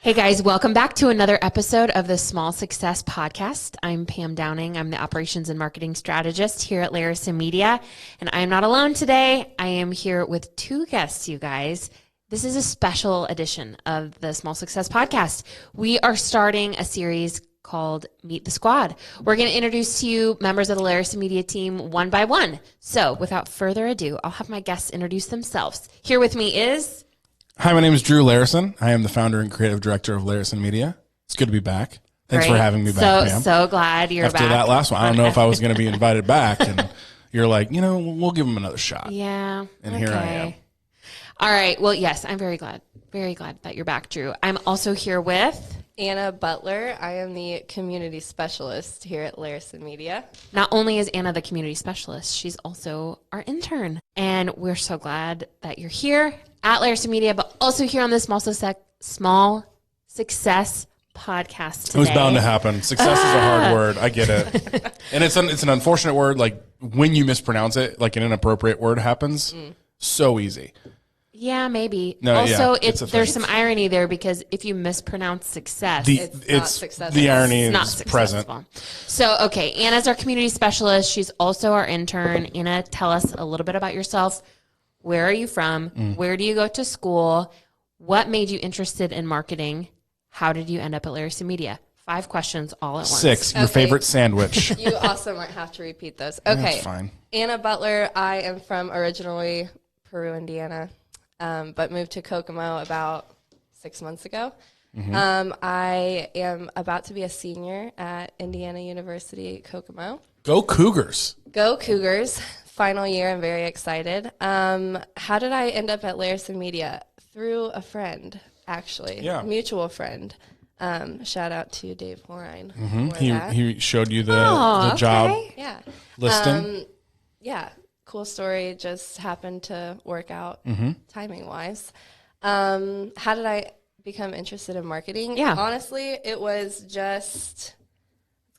Hey guys, welcome back to another episode of the Small Success Podcast. I'm Pam Downing. I'm the Operations and Marketing Strategist here at Larison Media, and I am not alone today. I am here with two guests, you guys. This is a special edition of the Small Success Podcast. We are starting a series called Meet the Squad. We're going to introduce to you members of the Larison Media team one by one. So without further ado, I'll have my guests introduce themselves. Here with me is... Hi, my name is Drew Larison. I am the founder and creative director of Larison Media. It's good to be back. Thanks for having me back, Pam. So glad you're back. After that last one, I don't know if I was going to be invited back, and you're like, we'll give him another shot. Yeah. And here I am. All right. Well, yes, I'm very glad that you're back, Drew. I'm also here with... Anna Butler. I am the community specialist here at Larison Media. Not only is Anna the community specialist, she's also our intern. And we're so glad that you're here at Larison Media, but also here on this Small Success Podcast today. It was bound to happen. Success is a hard word. I get it. And it's an unfortunate word. Like when you mispronounce it, like an inappropriate word happens. So easy. Yeah, maybe. No, also, yeah, there's some irony there because if you mispronounce success, it's not successful. The irony is not present. So, okay, Anna's our community specialist. She's also our intern. Anna, tell us a little bit about yourself. Where are you from? Where do you go to school? What made you interested in marketing? How did you end up at Larison Media? 5 questions all at once. 6, your favorite sandwich. You also might have to repeat those. Okay. That's fine. Anna Butler. I am from originally Peru, Indiana. But moved to Kokomo about 6 months ago. I am about to be a senior at Indiana University, Kokomo. Go Cougars. Go Cougars. Final year. I'm very excited. How did I end up at Larison Media? Through a friend, actually. Yeah. Mutual friend. Shout out to Dave Horine. He showed you the job listing. Yeah. Cool story, just happened to work out timing-wise. How did I become interested in marketing? Yeah. Honestly, it was it's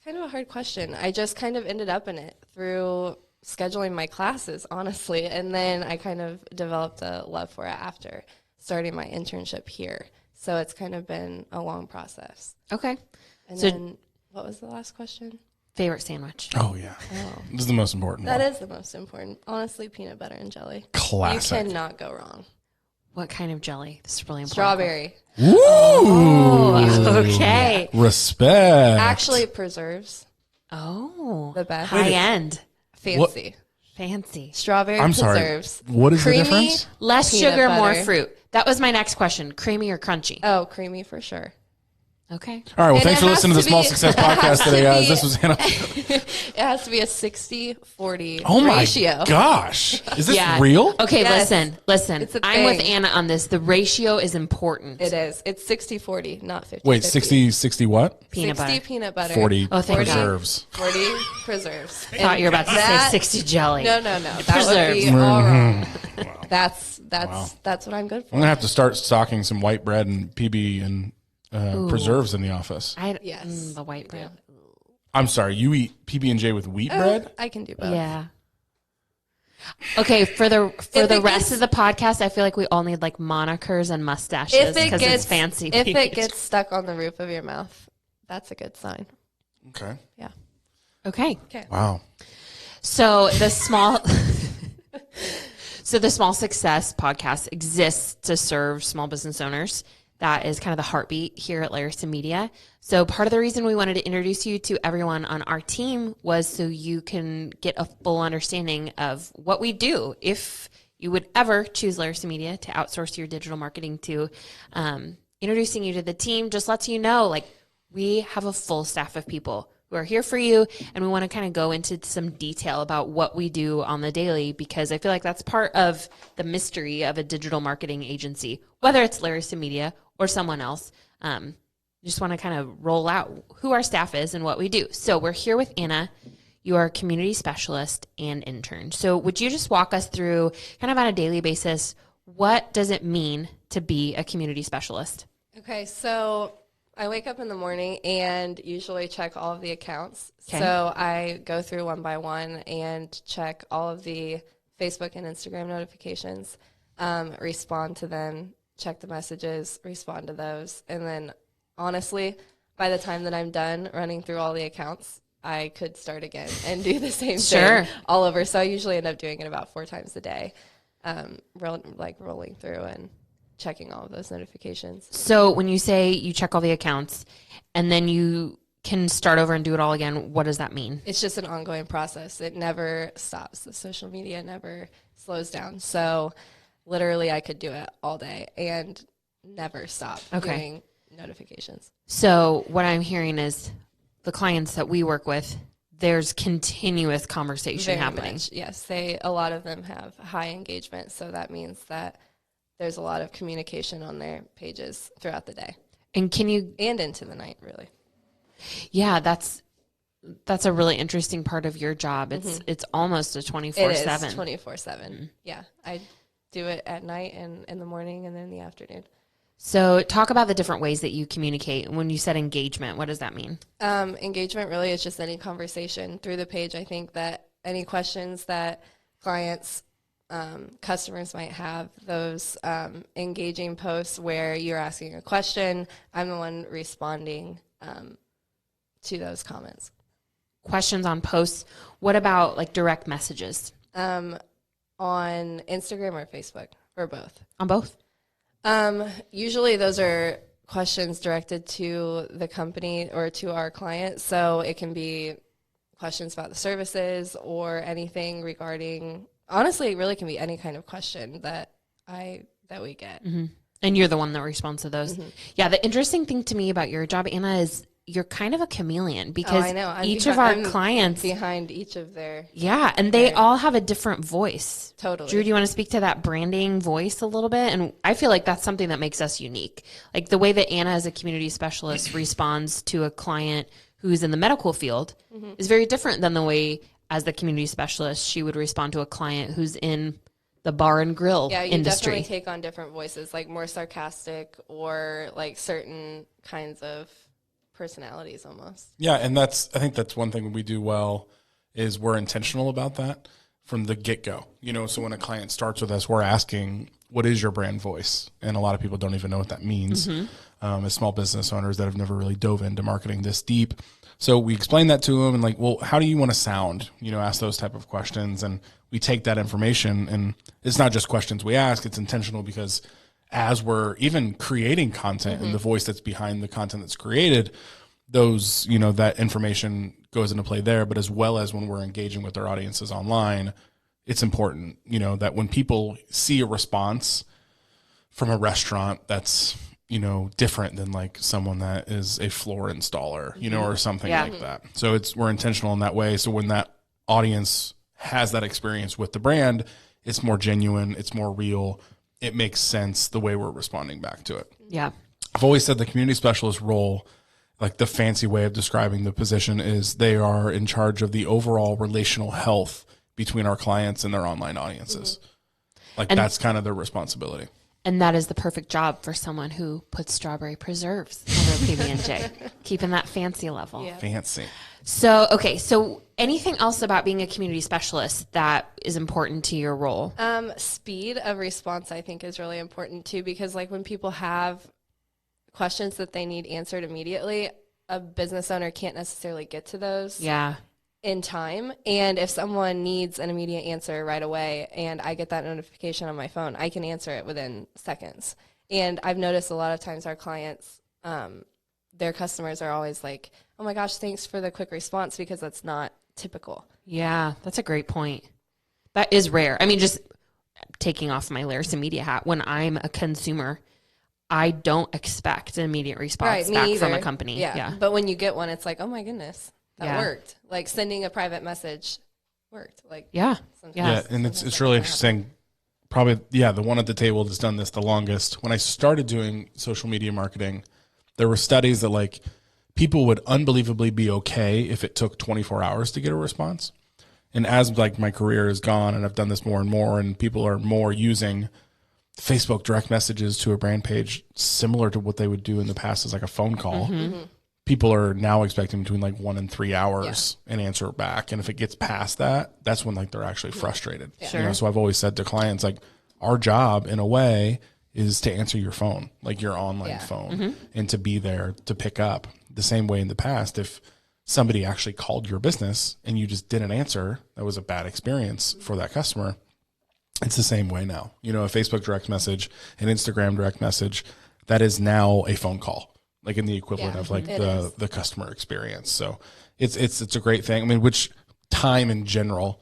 kind of a hard question. I just kind of ended up in it through scheduling my classes, honestly, and then I kind of developed a love for it after starting my internship here. So it's kind of been a long process. Okay. And then, what was the last question? Favorite sandwich? Oh, yeah. This is the most important That one. is the most important. Honestly, peanut butter and jelly. Classic. You cannot go wrong. What kind of jelly? This is really important. Strawberry. Woo! Oh, okay. Respect. Actually, preserves. Oh. The best. High end. Fancy. Fancy. Strawberry I'm sorry. preserves. What is Creamy, the difference? Less peanut sugar, more butter. fruit. That was my next question. Creamy or crunchy? Oh, creamy for sure. Okay. All right. Well, And thanks it for has listening to the to Small be- Success it has Podcast to today, guys. be- This was Hannah. It has to be a 60-40 Oh, my ratio. gosh. Is this real? Okay, Yes. listen. It's a I'm with thing. Anna on this. The ratio is important. It is. It's 60-40, not 50-50. Wait, 60 what? Peanut 60 butter. peanut butter. 40 Oh, thank God. preserves. 40 preserves. I thought you were about to say That- 60 jelly. No. That would Preserves. be all wrong. Wow. That's what I'm good I'm for. going to have to start stocking some white bread and PB and preserves in the office. Yes. The white bread. I'm sorry. You eat PB&J with wheat bread? I can do both. Yeah. Okay, for the it rest gets- of the podcast, I feel like we all need like monikers and mustaches because it's fancy. If it gets stuck on the roof of your mouth, that's a good sign. Okay. Yeah. Okay. Wow. So the small Success Podcast exists to serve small business owners. That is kind of the heartbeat here at Larison Media. So part of the reason we wanted to introduce you to everyone on our team was so you can get a full understanding of what we do. If you would ever choose Larison Media to outsource your digital marketing to, introducing you to the team just lets you know, like, we have a full staff of people who are here for you, and we want to kind of go into some detail about what we do on the daily, because I feel like that's part of the mystery of a digital marketing agency, whether it's Larison Media or someone else. Just want to kind of roll out who our staff is and what we do. So we're here with Anna. You are a community specialist and intern. So would you just walk us through kind of on a daily basis, what does it mean to be a community specialist? Okay, so I wake up in the morning and usually check all of the accounts. Okay. So I go through one by one and check all of the Facebook and Instagram notifications, respond to them check the messages, respond to those. And then honestly, by the time that I'm done running through all the accounts, I could start again and do the same thing all over. So I usually end up doing it about 4 times a day, rolling through and checking all of those notifications. So when you say you check all the accounts and then you can start over and do it all again, what does that mean? It's just an ongoing process. It never stops. The social media never slows down. So literally I could do it all day and never stop doing notifications. So what I'm hearing is the clients that we work with, there's continuous conversation Very happening. much, yes. A lot of them have high engagement. So that means that there's a lot of communication on their pages throughout the day. And and into the night, really. Yeah, that's a really interesting part of your job. It's almost a 24/7. It is 24/7. Yeah. I do it at night and in the morning and then in the afternoon. So talk about the different ways that you communicate. When you said engagement, what does that mean? Engagement really is just any conversation through the page. I think that any questions that clients, customers might have, those engaging posts where you're asking a question, I'm the one responding to those comments. Questions on posts. What about like direct messages? On Instagram or Facebook or both? On both? Usually those are questions directed to the company or to our client. So it can be questions about the services or anything regarding, honestly, it really can be any kind of question that we get. Mm-hmm. And you're the one that responds to those. Mm-hmm. Yeah. The interesting thing to me about your job, Anna, is you're kind of a chameleon because I know. each of our clients behind each of their and they all have a different voice. Totally. Drew, do you want to speak to that branding voice a little bit? And I feel like that's something that makes us unique. Like the way that Anna as a community specialist responds to a client who's in the medical field is very different than the way as the community specialist she would respond to a client who's in the bar and grill industry. You definitely take on different voices, like more sarcastic or like certain kinds of personalities almost. Yeah, and I think that's one thing we do well is we're intentional about that from the get-go. So when a client starts with us, we're asking, what is your brand voice? And a lot of people don't even know what that means as small business owners that have never really dove into marketing this deep. So we explain that to them and like, well, how do you want to sound? Ask those type of questions. And we take that information, and it's not just questions we ask, it's intentional because as we're even creating content and the voice that's behind the content that's created, those, that information goes into play there. But as well as when we're engaging with our audiences online, it's important, that when people see a response from a restaurant that's, different than like someone that is a floor installer, or something like that. So we're intentional in that way. So when that audience has that experience with the brand, it's more genuine, it's more real. It makes sense the way we're responding back to it. Yeah. I've always said the community specialist role, like the fancy way of describing the position, is they are in charge of the overall relational health between our clients and their online audiences. Like that's kind of their responsibility. And that is the perfect job for someone who puts strawberry preserves on their PB&J, keeping that fancy level. Yeah. Fancy. So anything else about being a community specialist that is important to your role? Speed of response, I think, is really important too, because like when people have questions that they need answered immediately, a business owner can't necessarily get to those in time. And if someone needs an immediate answer right away and I get that notification on my phone, I can answer it within seconds. And I've noticed a lot of times our clients, their customers are always like, oh my gosh, thanks for the quick response, because that's not typical. Yeah, that's a great point. That is rare. I mean, just taking off my Larison Media hat, when I'm a consumer, I don't expect an immediate response back from a company. Yeah. But when you get one, it's like, oh my goodness, that worked. Like sending a private message worked. Like and it's really interesting. Probably, the one at the table that's done this the longest. When I started doing social media marketing, there were studies that like people would unbelievably be okay if it took 24 hours to get a response. And as like my career has gone and I've done this more and more, and people are more using Facebook direct messages to a brand page similar to what they would do in the past as like a phone call. People are now expecting between like 1 and 3 hours and answer back. And if it gets past that, that's when like they're actually frustrated. So I've always said to clients, like our job in a way is to answer your phone, like your online phone, and to be there to pick up. The same way in the past, if somebody actually called your business and you just didn't answer, that was a bad experience for that customer. It's the same way now. You know, a Facebook direct message, an Instagram direct message, that is now a phone call, like in the equivalent of like the customer experience. So it's a great thing. I mean, which time in general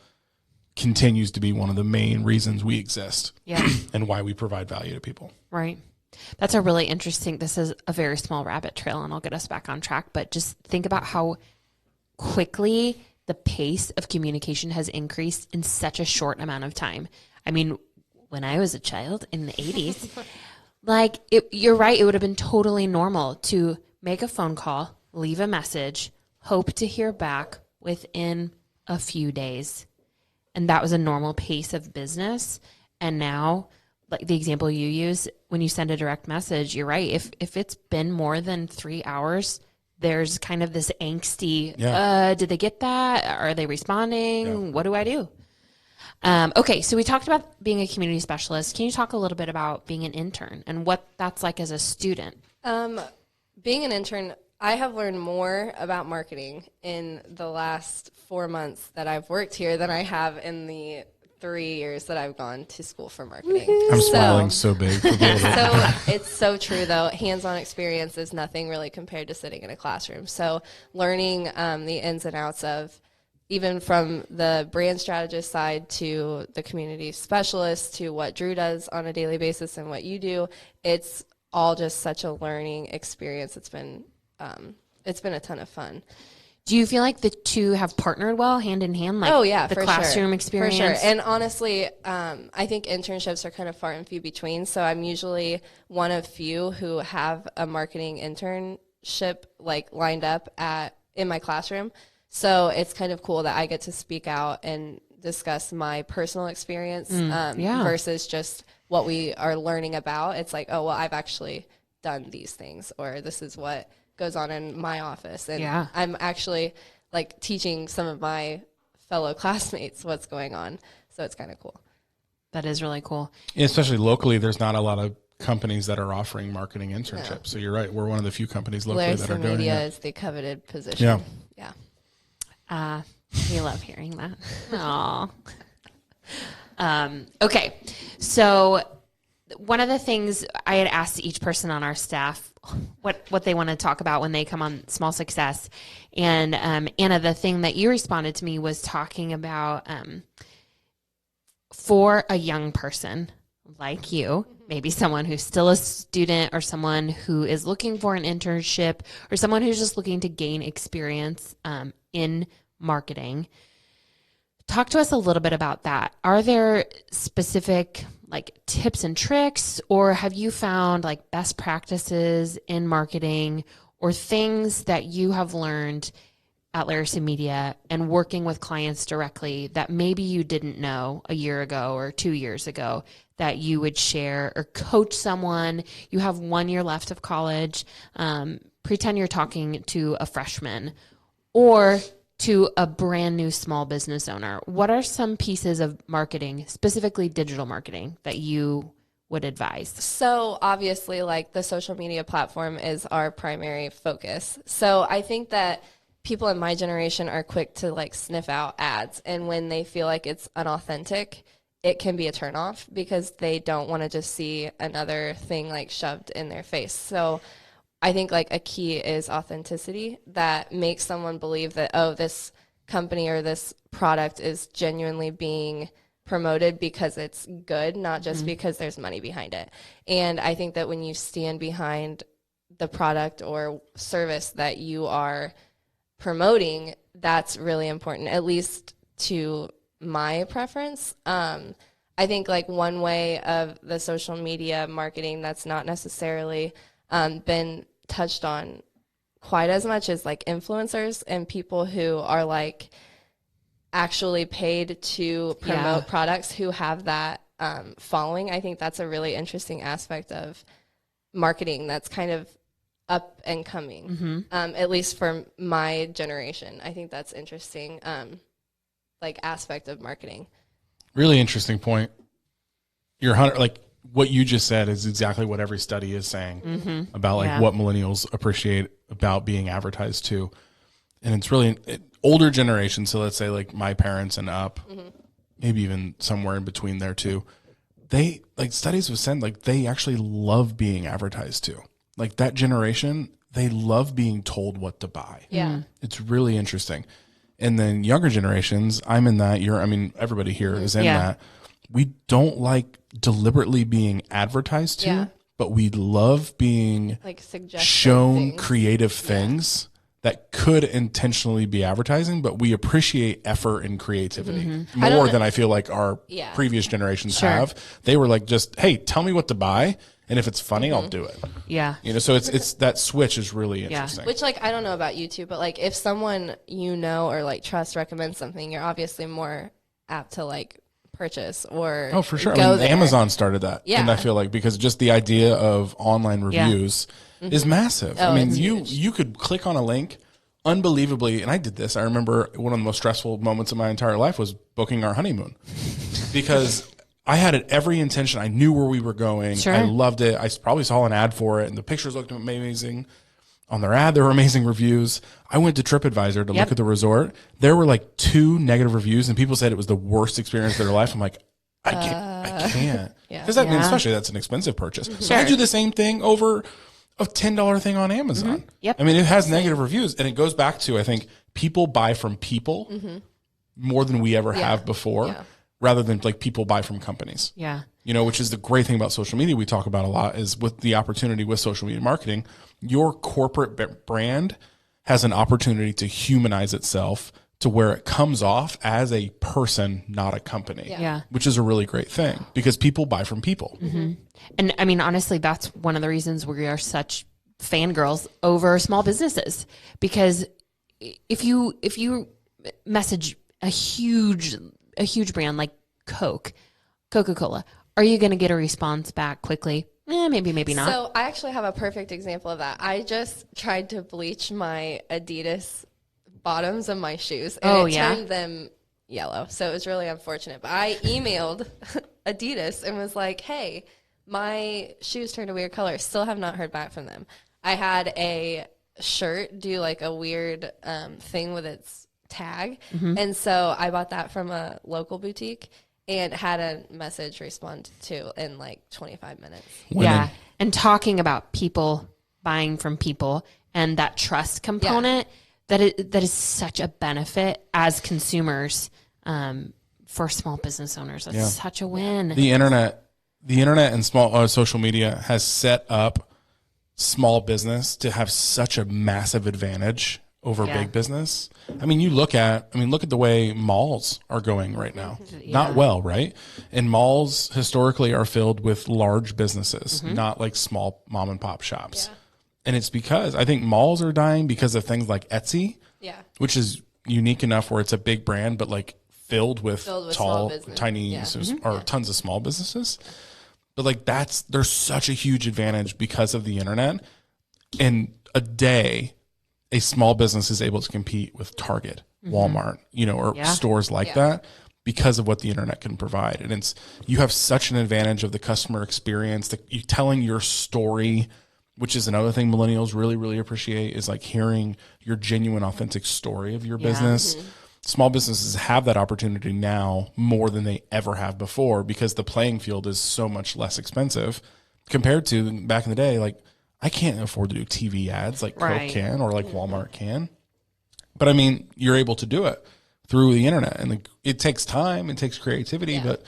continues to be one of the main reasons we exist and why we provide value to people. Right. That's a really interesting, this is a very small rabbit trail and I'll get us back on track, but just think about how quickly the pace of communication has increased in such a short amount of time. I mean, when I was a child in the 80s, like you're right, it would have been totally normal to make a phone call, leave a message, hope to hear back within a few days. And that was a normal pace of business. And now, like the example you use, when you send a direct message, you're right. If it's been more than 3 hours, there's kind of this angsty, did they get that? Are they responding? Yeah. What do I do? Okay, so we talked about being a community specialist. Can you talk a little bit about being an intern and what that's like as a student? Being an intern, I have learned more about marketing in the last 4 months that I've worked here than I have in the 3 years that I've gone to school for marketing. I'm smiling so big. It's so true, though. Hands-on experience is nothing really compared to sitting in a classroom. So learning the ins and outs of, even from the brand strategist side to the community specialist to what Drew does on a daily basis and what you do, it's all just such a learning experience. It's been a ton of fun. Do you feel like the two have partnered well, hand in hand? Like the classroom experience? For sure. And honestly, I think internships are kind of far and few between. So I'm usually one of few who have a marketing internship like lined up in my classroom. So it's kind of cool that I get to speak out and discuss my personal experience versus just what we are learning about. It's like, oh, well, I've actually done these things, or this is what goes on in my office. And I'm actually like teaching some of my fellow classmates what's going on. So it's kind of cool. That is really cool. Yeah, especially locally, there's not a lot of companies that are offering marketing internships. No. So you're right. We're one of the few companies locally Larison that are doing it. Media is the coveted position. Yeah. We love hearing that. Aw. Okay. So one of the things I had asked each person on our staff what they want to talk about when they come on Small Success. And Anna, the thing that you responded to me was talking about for a young person like you, maybe someone who's still a student or someone who is looking for an internship or someone who's just looking to gain experience in marketing. Talk to us a little bit about that. Are there specific like tips and tricks, or have you found like best practices in marketing or things that you have learned at Larison Media and working with clients directly that maybe you didn't know a year ago or 2 years ago that you would share, or coach someone? You have 1 year left of college. Pretend you're talking to a freshman or to a brand new small business owner. What are some pieces of marketing, specifically digital marketing, that you would advise? So obviously, like, the social media platform is our primary focus. So I think that people in my generation are quick to like sniff out ads, and when they feel like it's unauthentic, it can be a turnoff because they don't want to just see another thing like shoved in their face. So I think like a key is authenticity that makes someone believe that, oh, this company or this product is genuinely being promoted because it's good, not just because there's money behind it. And I think that when you stand behind the product or service that you are promoting, that's really important, at least to my preference. I think like one way of the social media marketing that's not necessarily been touched on quite as much as like influencers and people who are like actually paid to promote products who have that following. I think that's a really interesting aspect of marketing that's kind of up and coming, at least for my generation. I think that's interesting, like aspect of marketing. Really interesting point. You're like what you just said is exactly what every study is saying about like what millennials appreciate about being advertised to. And it's really older generation. So let's say like my parents and up, maybe even somewhere in between there too. They like studies have said like they actually love being advertised to. Like that generation, they love being told what to buy. Yeah. It's really interesting. And then younger generations, I'm in that. Everybody here is in that. We don't like deliberately being advertised to, but we love being Like suggested shown things. creative things that could intentionally be advertising, but we appreciate effort and creativity more than I feel like our previous generations have. They were like, just, hey, tell me what to buy. And if it's funny, I'll do it. Yeah. So it's that switch is really interesting. Which, like, I don't know about you two, but like if someone you know or like trust recommends something, you're obviously more apt to like purchase or Oh, for sure. go there. Amazon started that. Yeah. And I feel like because just the idea of online reviews is massive. Oh, it's you could click on a link unbelievably. And I did this. I remember one of the most stressful moments of my entire life was booking our honeymoon because I had it every intention. I knew where we were going. Sure. I loved it. I probably saw an ad for it and the pictures looked amazing. On their ad, there were amazing reviews. I went to TripAdvisor to look at the resort. There were like 2 negative reviews and people said it was the worst experience of their life. I'm like, I can't. Because especially that's an expensive purchase. So I do the same thing over a $10 thing on Amazon. Yep. I mean, it has negative reviews and it goes back to, I think, people buy from people more than we ever have before, rather than like people buy from companies. Yeah. Which is the great thing about social media we talk about a lot is with the opportunity with social media marketing, your corporate brand has an opportunity to humanize itself to where it comes off as a person, not a company. Yeah. Which is a really great thing because people buy from people. And I mean, honestly, that's one of the reasons we are such fangirls over small businesses, because if you message a huge brand like Coca-Cola, are you going to get a response back quickly? Maybe not. So I actually have a perfect example of that. I just tried to bleach my Adidas bottoms of my shoes, and turned them yellow. So it was really unfortunate. But I emailed Adidas and was like, hey, my shoes turned a weird color. Still have not heard back from them. I had a shirt do like a weird thing with its tag. And so I bought that from a local boutique and had a message respond to in like 25 minutes. Yeah. And talking about people buying from people and that trust component, that is such a benefit as consumers for small business owners. That's such a win. The internet and small social media has set up small business to have such a massive advantage over big business. I mean, look at the way malls are going right now. Not well, right? And malls historically are filled with large businesses, not like small mom and pop shops. Yeah. And it's because I think malls are dying because of things like Etsy, which is unique enough where it's a big brand, but like filled with tall, tiny, or tons of small businesses. But like there's such a huge advantage because of the internet. In a day, a small business is able to compete with Target, Walmart, or stores like that because of what the internet can provide. And you have such an advantage of the customer experience, you telling your story, which is another thing millennials really, really appreciate, is like hearing your genuine, authentic story of your business. Small businesses have that opportunity now more than they ever have before because the playing field is so much less expensive compared to back in the day. Like, I can't afford to do TV ads like Coke can or like Walmart can. But I mean, you're able to do it through the internet, and it takes time, it takes creativity, but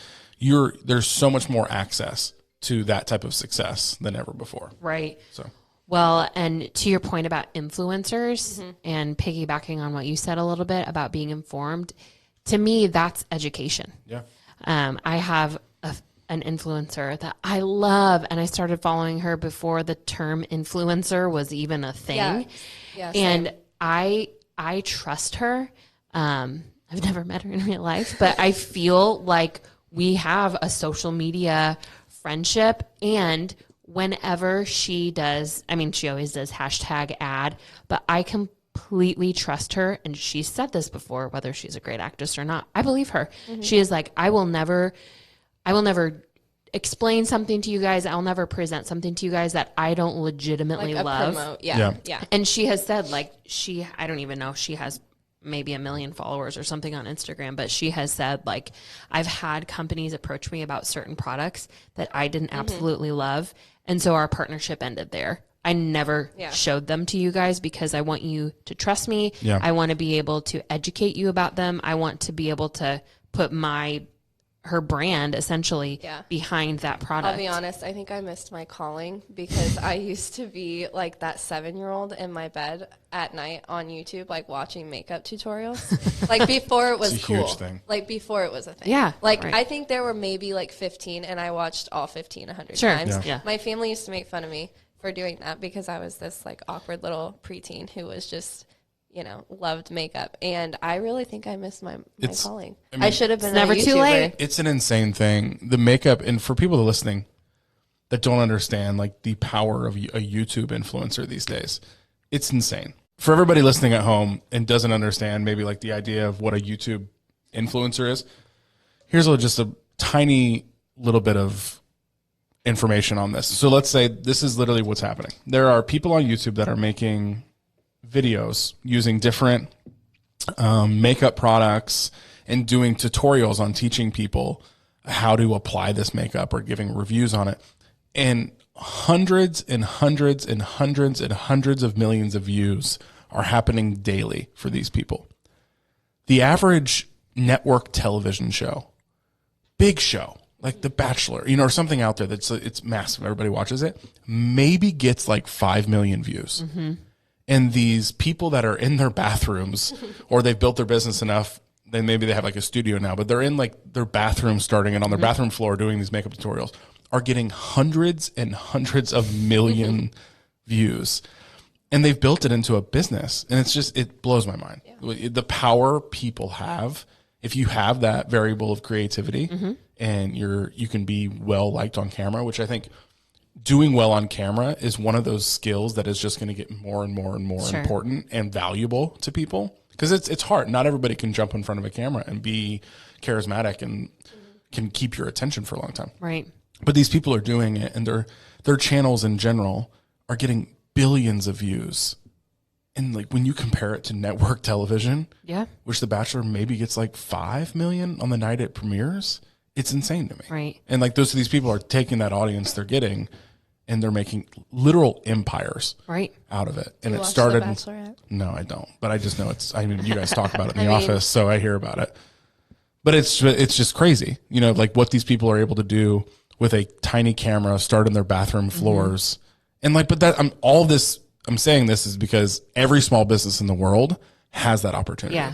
there's so much more access to that type of success than ever before. Right. So, well, and to your point about influencers and piggybacking on what you said a little bit about being informed, to me, that's education. Yeah. I have an influencer that I love, and I started following her before the term influencer was even a thing. Yeah, and I trust her. I've never met her in real life, but I feel like we have a social media friendship, and whenever she does, I mean, she always does hashtag ad, but I completely trust her. And she said this before, whether she's a great actress or not, I believe her. She is like, I will never explain something to you guys. I'll never present something to you guys that I don't legitimately love. Promote. Yeah. Yeah. And she has said, like, I don't even know, she has maybe 1 million followers or something on Instagram, but she has said, like, I've had companies approach me about certain products that I didn't absolutely love. And so our partnership ended there. I never showed them to you guys because I want you to trust me. Yeah. I want to be able to educate you about them. I want to be able to put her brand essentially behind that product. I'll be honest, I think I missed my calling because I used to be like that 7-year-old in my bed at night on YouTube, like watching makeup tutorials. Like before it was It's a cool. huge thing. Like before it was a thing. Yeah. Like right. I think there were maybe like 15 and I watched all 15 100 Sure. times. Yeah. My family used to make fun of me for doing that because I was this like awkward little preteen who was just, loved makeup. And I really think I missed my calling. I should have been never a YouTuber. too late. It's an insane thing. The makeup, and for people listening that don't understand like the power of a YouTube influencer these days, it's insane. For everybody listening at home and doesn't understand maybe like the idea of what a YouTube influencer is, here's just a tiny little bit of information on this. So let's say this is literally what's happening. There are people on YouTube that are making videos using different makeup products and doing tutorials on teaching people how to apply this makeup or giving reviews on it. And hundreds and hundreds and hundreds and hundreds of millions of views are happening daily for these people. The average network television show, big show, like The Bachelor, or something out there it's massive, everybody watches it, maybe gets like 5 million views. And these people that are in their bathrooms or they've built their business enough, then maybe they have like a studio now, but they're in like their bathroom starting and on their bathroom floor doing these makeup tutorials, are getting hundreds and hundreds of million views. And they've built it into a business. And it blows my mind. Yeah. The power people have, if you have that variable of creativity and you can be well liked on camera, which I think doing well on camera is one of those skills that is just going to get more and more and more important and valuable to people, because it's hard. Not everybody can jump in front of a camera and be charismatic and can keep your attention for a long time. Right. But these people are doing it, and their channels in general are getting billions of views. And like when you compare it to network television, which The Bachelor maybe gets like 5 million on the night it premieres, it's insane to me. Right. And like these people are taking that audience they're getting, and they're making literal empires out of it. And it started. The Bachelorette? No, I don't. But I just know you guys talk about it in the office, so I hear about it. But it's just crazy, like what these people are able to do with a tiny camera, start in their bathroom floors, and like. But I'm saying this is because every small business in the world has that opportunity. Yeah,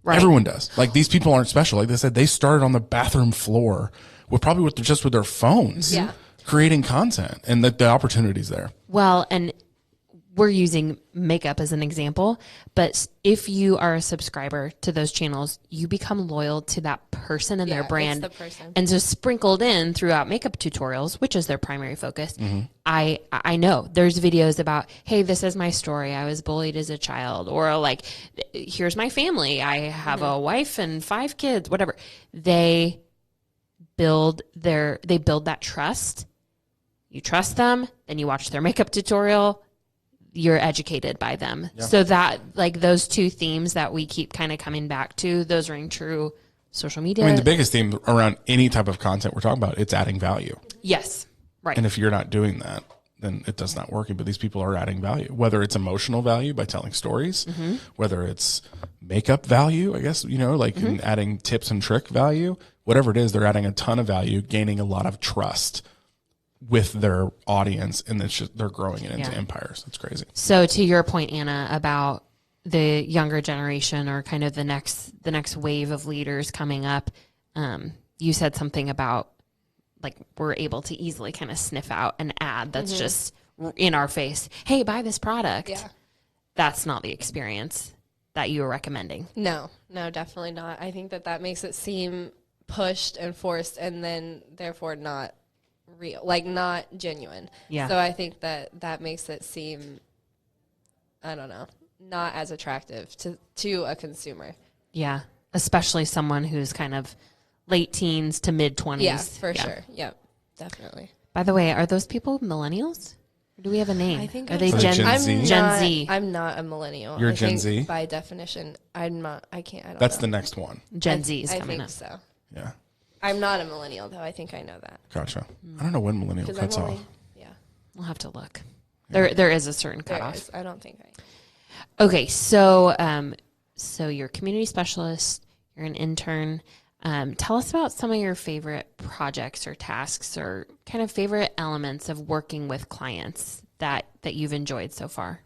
right. Everyone does. Like these people aren't special. Like they said, they started on the bathroom floor with their phones. Yeah. Creating content, and the opportunities there. Well, and we're using makeup as an example, but if you are a subscriber to those channels, you become loyal to that person and their brand. It's the person. And so sprinkled in throughout makeup tutorials, which is their primary focus, I know there's videos about, hey, this is my story. I was bullied as a child, or like, here's my family. I have a wife and 5 kids, whatever. They build that trust. You trust them, then you watch their makeup tutorial, you're educated by them. Yeah. So that, like, those two themes that we keep kind of coming back to, those ring true social media. I mean, the biggest theme around any type of content we're talking about, it's adding value. Yes. Right. And if you're not doing that, then it does not work. But these people are adding value, whether it's emotional value by telling stories, whether it's makeup value, I guess, and adding tips and trick value, whatever it is, they're adding a ton of value, gaining a lot of trust with their audience, and they're growing it into empires. It's crazy. So to your point, Anna, about the younger generation or kind of the next wave of leaders coming up, you said something about like we're able to easily kind of sniff out an ad that's just in our face. Hey, buy this product. Yeah. That's not the experience that you were recommending. No, definitely not. I think that makes it seem pushed and forced, and then therefore not real, like not genuine. Yeah. So I think that makes it seem, I don't know, not as attractive to a consumer. Yeah. Especially someone who's kind of late teens to mid 20s. Yeah, for sure. Yep. definitely. By the way, are those people millennials? Or do we have a name? I think are I'm they Gen Gen Z? Gen Z. I'm not a millennial. You're I Gen think Z? by definition. I'm not. I can't. I don't That's know. the next one. Gen Z is I coming think up. so. Yeah. I'm not a millennial though. I think I know that. Gotcha. I don't know when millennial Because cuts I'm off. only. Yeah. We'll have to look. There is a certain There cutoff. is. I don't think I. Okay, so so you're a community specialist. You're an intern. Tell us about some of your favorite projects or tasks or kind of favorite elements of working with clients that you've enjoyed so far.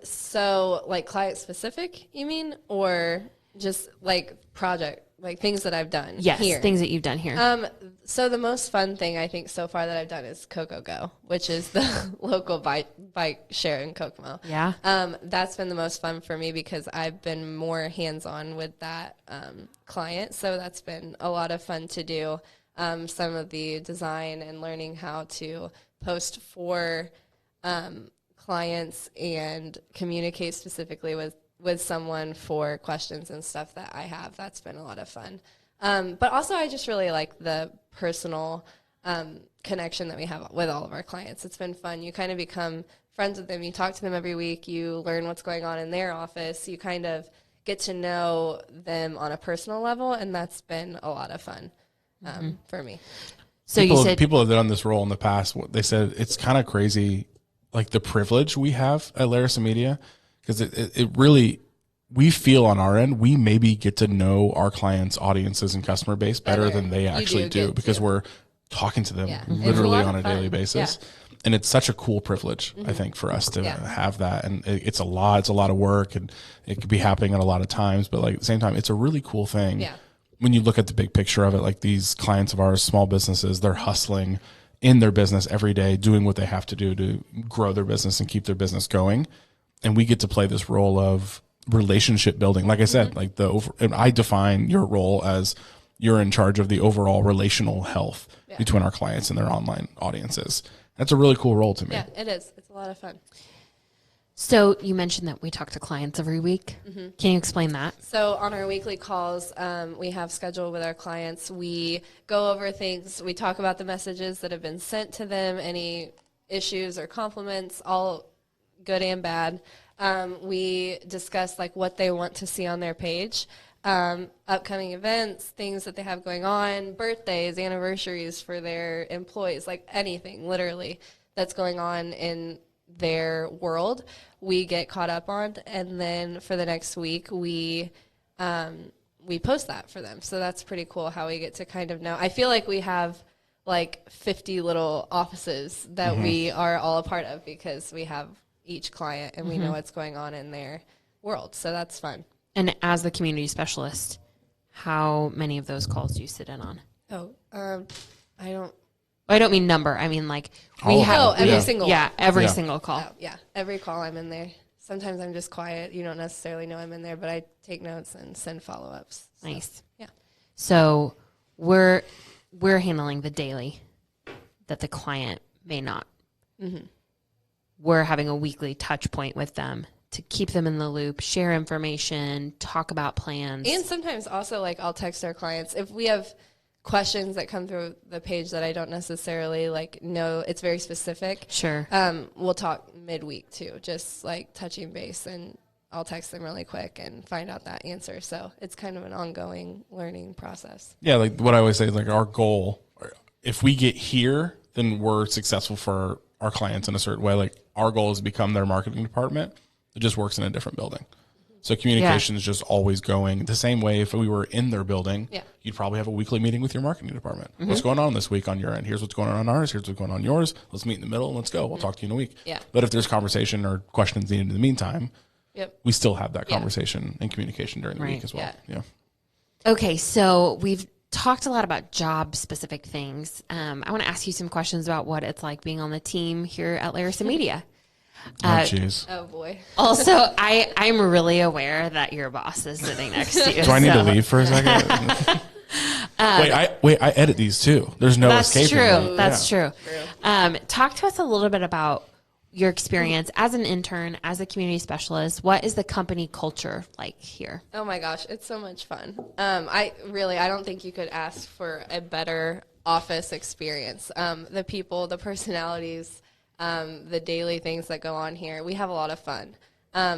So like client specific, you mean, or just like project, like things that I've done? Yes, here? things that you've done here. So the most fun thing I think so far that I've done is Coco Go, which is the local bike share in Kokomo. Yeah. That's been the most fun for me because I've been more hands-on with that client. So that's been a lot of fun to do. Some of the design and learning how to post for clients and communicate specifically with someone for questions and stuff that I have. That's been a lot of fun. But also I just really like the personal connection that we have with all of our clients. It's been fun. You kind of become friends with them. You talk to them every week. You learn what's going on in their office. You kind of get to know them on a personal level, and that's been a lot of fun for me. So People have done this role in the past. They said it's kind of crazy, like the privilege we have at Larison Media, because it really, we feel on our end, we maybe get to know our clients' audiences and customer base better than they actually do because we're talking to them literally on a daily basis. Yeah. And it's such a cool privilege, I think, for us to have that. And it's a lot of work, and it could be happening at a lot of times, but like at the same time, it's a really cool thing. Yeah. When you look at the big picture of it, like these clients of ours, small businesses, they're hustling in their business every day, doing what they have to do to grow their business and keep their business going. And we get to play this role of relationship building. Like I said, like and I define your role as you're in charge of the overall relational health between our clients and their online audiences. That's a really cool role to me. Yeah, it is. It's a lot of fun. So you mentioned that we talk to clients every week. Can you explain that? So on our weekly calls, we have scheduled with our clients. We go over things. We talk about the messages that have been sent to them, any issues or compliments, all good and bad. We discuss like what they want to see on their page, upcoming events, things that they have going on, birthdays, anniversaries for their employees, like anything literally that's going on in their world, we get caught up on, and then for the next week we post that for them. So that's pretty cool how we get to kind of know. I feel like we have like 50 little offices that we are all a part of because we have each client and we know what's going on in their world. So that's fun. And as the community specialist, how many of those calls do you sit in on? I don't mean number. I mean like every single one. Yeah, every single call. Every call I'm in there. Sometimes I'm just quiet. You don't necessarily know I'm in there, but I take notes and send follow-ups. So, nice. Yeah. So we're handling the daily that the client may not. We're having a weekly touch point with them to keep them in the loop, share information, talk about plans. And sometimes also like I'll text our clients if we have questions that come through the page that I don't necessarily like know, it's very specific. Sure. We'll talk midweek too, just like touching base, and I'll text them really quick and find out that answer. So it's kind of an ongoing learning process. Yeah, like what I always say is like our goal, if we get here, then we're successful for our clients in a certain way. Like our goal is to become their marketing department. It just works in a different building. So communication is just always going the same way. If we were in their building, you'd probably have a weekly meeting with your marketing department. What's going on this week on your end? Here's what's going on ours. Here's what's going on yours. Let's meet in the middle and let's go. We'll talk to you in a week. Yeah. But if there's conversation or questions needed in the meantime, we still have that conversation and communication during the week as well. Yeah. Okay, so we've talked a lot about job-specific things. I want to ask you some questions about what it's like being on the team here at Larison Media. Oh, jeez. Oh, boy. Also, I'm really aware that your boss is sitting next to you. Do I need to leave for a second? Wait, I edit these too. There's no escaping them. That's true. Talk to us a little bit about your experience as an intern, as a community specialist. What is the company culture like here? Oh my gosh, it's so much fun. I don't think you could ask for a better office experience. The people, the personalities, the daily things that go on here. We have a lot of fun,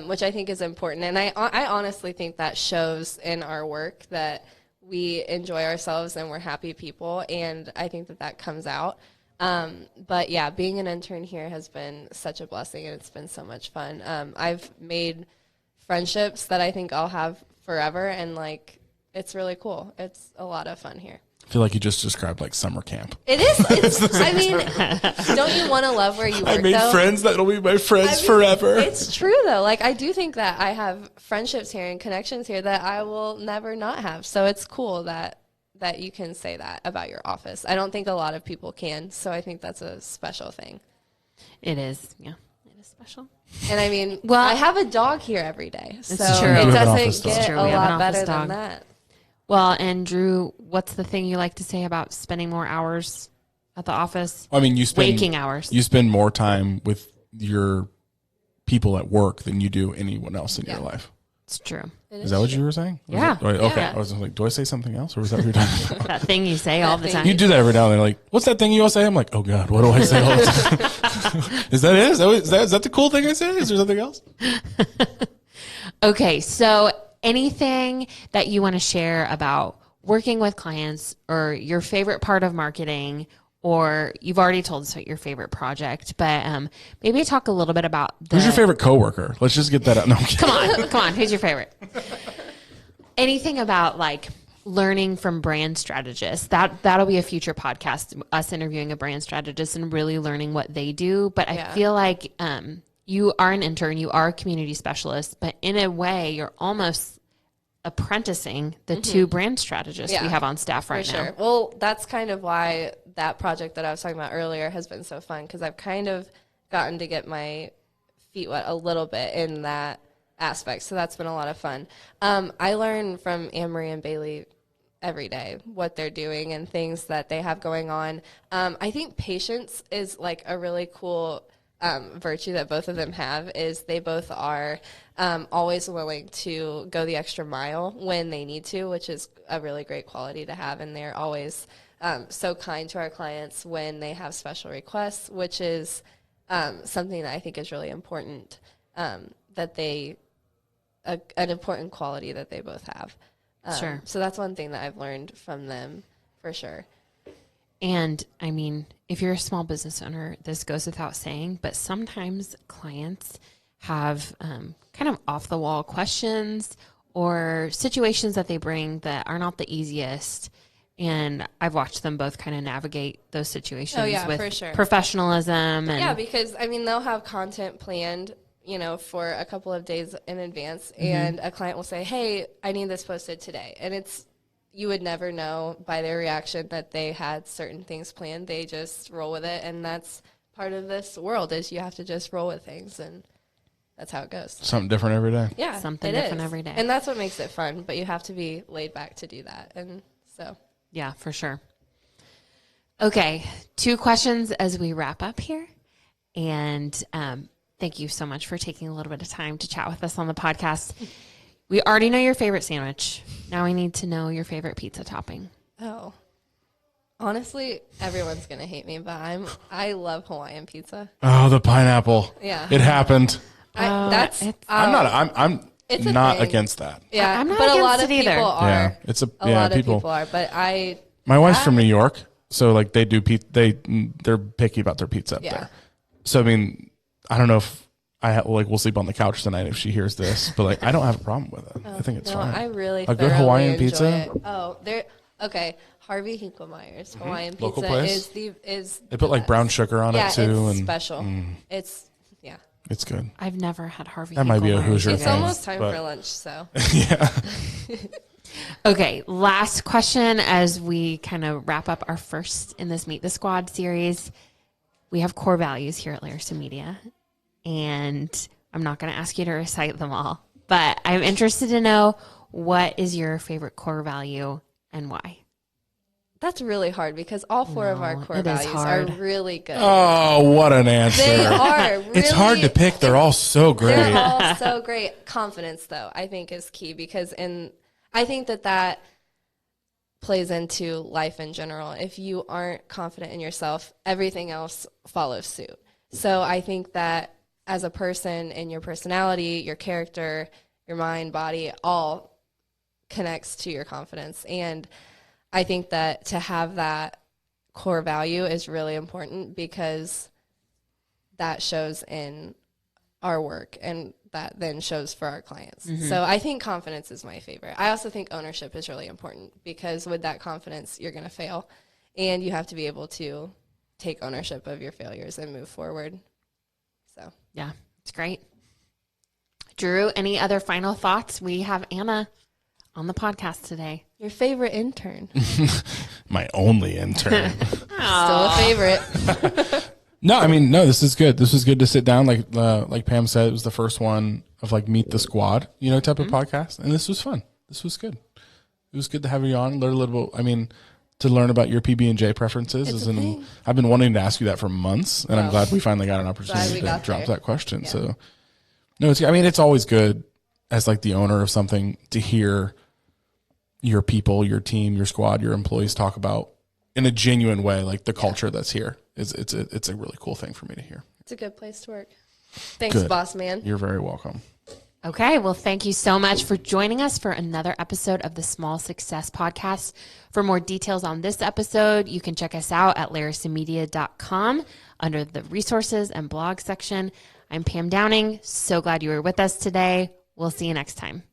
which I think is important. And I honestly think that shows in our work that we enjoy ourselves and we're happy people. And I think that that comes out. But yeah, being an intern here has been such a blessing, and it's been so much fun. I've made friendships that I think I'll have forever, and like, it's really cool. It's a lot of fun here. I feel like you just described like summer camp. It is. I mean, don't you want to love where you work? I made friends that'll be my friends forever. It's true though. Like, I do think that I have friendships here and connections here that I will never not have. So it's cool that you can say that about your office. I don't think a lot of people can. So I think that's a special thing. It is. Yeah, it is special. And I mean, well, I have a dog here every day. So true. it doesn't It's get true. a We have an lot better office dog. than that. Well, and Drew, what's the thing you like to say about spending more hours at the office? I mean, you spend waking hours. You spend more time with your people at work than you do anyone else in your life. It's true. Is that what you were saying? Yeah. Okay. Yeah. I was like, do I say something else, or was that what you're talking about? That thing you say all the time. You do that every now and then. Like, what's that thing you all say? I'm like, oh God, what do I say all the time? Is that it? Is that the cool thing I say? Is there something else? Okay, so anything that you want to share about working with clients, or your favorite part of marketing, or you've already told us what your favorite project, but maybe talk a little bit about Who's your favorite coworker? Let's just get that out. No, I'm kidding. Come on. Who's your favorite? Anything about like learning from brand strategists. That'll be a future podcast, us interviewing a brand strategist and really learning what they do. But I feel like you are an intern, you are a community specialist, but in a way you're almost apprenticing the two brand strategists we have on staff right now. Sure. Well, that's kind of why that project that I was talking about earlier has been so fun, because I've kind of gotten to get my feet wet a little bit in that aspect. So that's been a lot of fun. I learn from Anne-Marie and Bailey every day what they're doing and things that they have going on. I think patience is like a really cool virtue that both of them have. Is they both are always willing to go the extra mile when they need to, which is a really great quality to have. And they're always so kind to our clients when they have special requests, which is something that I think is really important, that they, an important quality that they both have. Sure. So that's one thing that I've learned from them for sure. And I mean, if you're a small business owner, this goes without saying, but sometimes clients have kind of off the wall questions or situations that they bring that are not the easiest. And I've watched them both kind of navigate those situations with for sure. professionalism. And Yeah, because I mean, they'll have content planned, for a couple of days in advance, and a client will say, hey, I need this posted today. And you would never know by their reaction that they had certain things planned. They just roll with it. And that's part of this world, is you have to just roll with things. And that's how it goes. Something different every day. Yeah, something different every day. And that's what makes it fun. But you have to be laid back to do that. And so. Yeah, for sure. Okay, 2 questions as we wrap up here. And thank you so much for taking a little bit of time to chat with us on the podcast. We already know your favorite sandwich. Now we need to know your favorite pizza topping. Oh, honestly, everyone's going to hate me, but I love Hawaiian pizza. Oh, the pineapple. Yeah. It happened. I'm I'm It's a not thing. against that. Yeah, I'm not but a against lot it of either. people are. Yeah, it's A lot of people are, but My wife's from New York, so like they do they're picky about their pizza up Yeah. there. So I mean, I don't know if we'll sleep on the couch tonight if she hears this, but like I don't have a problem with it. I think it's fine. I really A good thoroughly Hawaiian enjoy pizza? it. Oh, okay. Harvey Hinklemeyer's Hawaiian Local pizza place? is They put like brown sugar on yeah, it too, it's and special. Yeah. it's good. I've never had Harvey. That might be a Hinklemeyer's, Hoosier you It's guys. thing. almost time but- for lunch, so Yeah. Okay, last question as we kind of wrap up our first in this Meet the Squad series. We have core values here at Larison Media, and I'm not going to ask you to recite them all, but I'm interested to know, what is your favorite core value and why? that's really hard because all 4 of our core it is values hard. are really good. Oh, what an answer! They are. Really, It's hard to pick. They're all so great. They're all so great. Confidence, though, I think is key, because I think that plays into life in general. If you aren't confident in yourself, everything else follows suit. So I think that as a person and your personality, your character, your mind, body, all connects to your confidence. And I think that to have that core value is really important because that shows in our work and that then shows for our clients. So I think confidence is my favorite. I also think ownership is really important because with that confidence, you're going to fail and you have to be able to take ownership of your failures and move forward. So, yeah, it's great. Drew, any other final thoughts? We have Anna on the podcast today. Your favorite intern. My only intern. Still a favorite. No, I mean, no, this is good. This was good to sit down. Like Pam said, it was the first one of like meet the squad, type of podcast. And this was fun. This was good. It was good to have you on, learn a little bit. I mean, to learn about your PB&J preferences. I've been wanting to ask you that for months, and I'm glad we finally got an opportunity to drop that question. Yeah. So, no, it's always good as like the owner of something to hear your people, your team, your squad, your employees talk about in a genuine way, like the culture that's here. It's a really cool thing for me to hear. It's a good place to work. Thanks, boss man. You're very welcome. Okay, well, thank you so much for joining us for another episode of the Small Success Podcast. For more details on this episode, you can check us out at larisonmedia.com under the resources and blog section. I'm Pam Downing. So glad you were with us today. We'll see you next time.